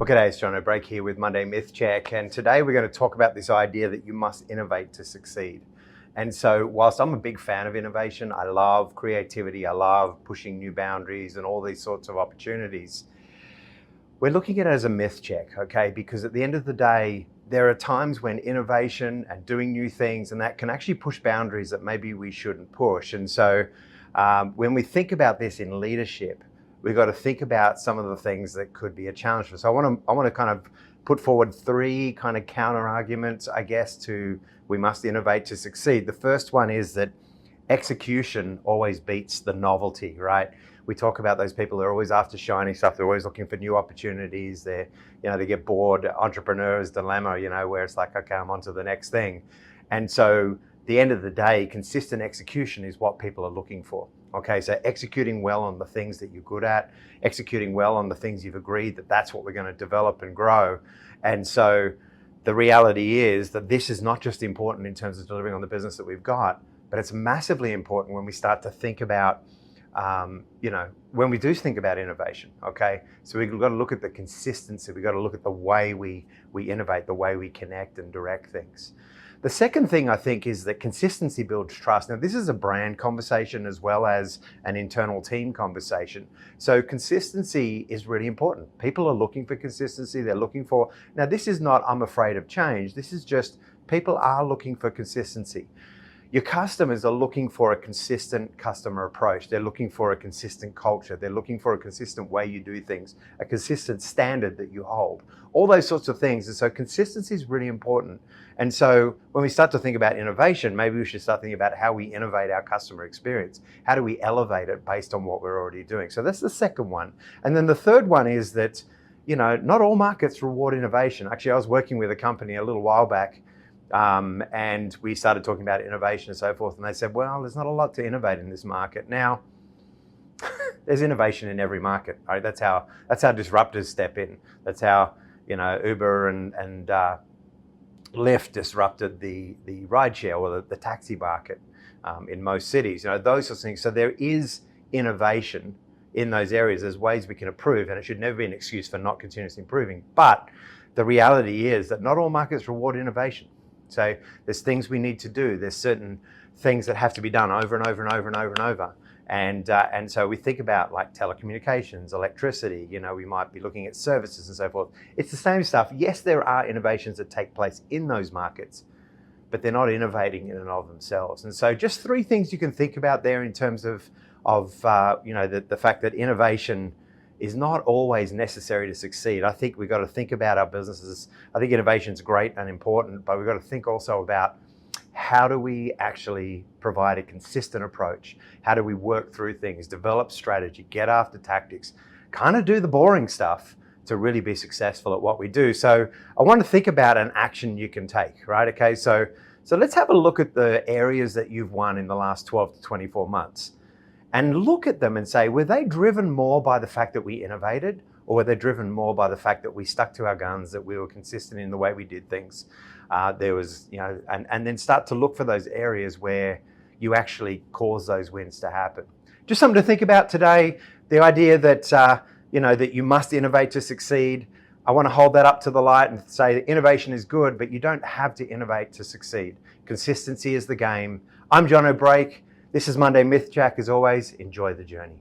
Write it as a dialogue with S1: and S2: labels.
S1: Well, g'day, it's Jono Brake here with Monday Myth Check, and today we're going to talk about this idea that you must innovate to succeed. And so whilst I'm a big fan of innovation, I love creativity, I love pushing new boundaries and all these sorts of opportunities, we're looking at it as a myth check, okay? Because at the end of the day, there are times when innovation and doing new things and that can actually push boundaries that maybe we shouldn't push. And so when we think about this in leadership, we've got to think about some of the things that could be a challenge for us. So I want to kind of put forward three kind of counter arguments, I guess, to we must innovate to succeed. The first one is that execution always beats the novelty, right? We talk about those people that are always after shiny stuff. They're always looking for new opportunities. They get bored. Entrepreneur's dilemma, where it's like, okay, I'm on to the next thing. And so at the end of the day, consistent execution is what people are looking for. Okay, so executing well on the things that you're good at, executing well on the things you've agreed that that's what we're going to develop and grow. And so the reality is that this is not just important in terms of delivering on the business that we've got, but it's massively important when we start to think about, when we do think about innovation, okay? So we've got to look at the consistency, we've got to look at the way we innovate, the way we connect and direct things. The second thing I think is that consistency builds trust. Now, this is a brand conversation as well as an internal team conversation. So consistency is really important. People are looking for consistency. They're looking for, now this is not, I'm afraid of change. This is just, people are looking for consistency. Your customers are looking for a consistent customer approach. They're looking for a consistent culture. They're looking for a consistent way you do things, a consistent standard that you hold, all those sorts of things. And so consistency is really important. And so when we start to think about innovation, maybe we should start thinking about how we innovate our customer experience. How do we elevate it based on what we're already doing? So that's the second one. And then the third one is that, not all markets reward innovation. Actually, I was working with a company a little while back, and we started talking about innovation and so forth. And they said, well, there's not a lot to innovate in this market. Now, there's innovation in every market, right? That's how disruptors step in. That's how, Uber and Lyft disrupted the rideshare or the taxi market in most cities, those sorts of things. So there is innovation in those areas. There's ways we can improve, and it should never be an excuse for not continuously improving. But the reality is that not all markets reward innovation. So there's things we need to do. There's certain things that have to be done over and over and over and over and over. And so we think about like telecommunications, electricity, we might be looking at services and so forth. It's the same stuff. Yes, there are innovations that take place in those markets, but they're not innovating in and of themselves. And so just three things you can think about there in terms of the fact that innovation is not always necessary to succeed. I think we've got to think about our businesses. I think innovation is great and important, but we've got to think also about how do we actually provide a consistent approach? How do we work through things, develop strategy, get after tactics, kind of do the boring stuff to really be successful at what we do? So I want to think about an action you can take, right? Okay, so let's have a look at the areas that you've won in the last 12 to 24 months. And look at them and say, were they driven more by the fact that we innovated, or were they driven more by the fact that we stuck to our guns, that we were consistent in the way we did things? There was, and then start to look for those areas where you actually cause those wins to happen. Just something to think about today. The idea that, that you must innovate to succeed. I want to hold that up to the light and say that innovation is good, but you don't have to innovate to succeed. Consistency is the game. I'm Jono Brake. This is Monday Myth Check. As always, enjoy the journey.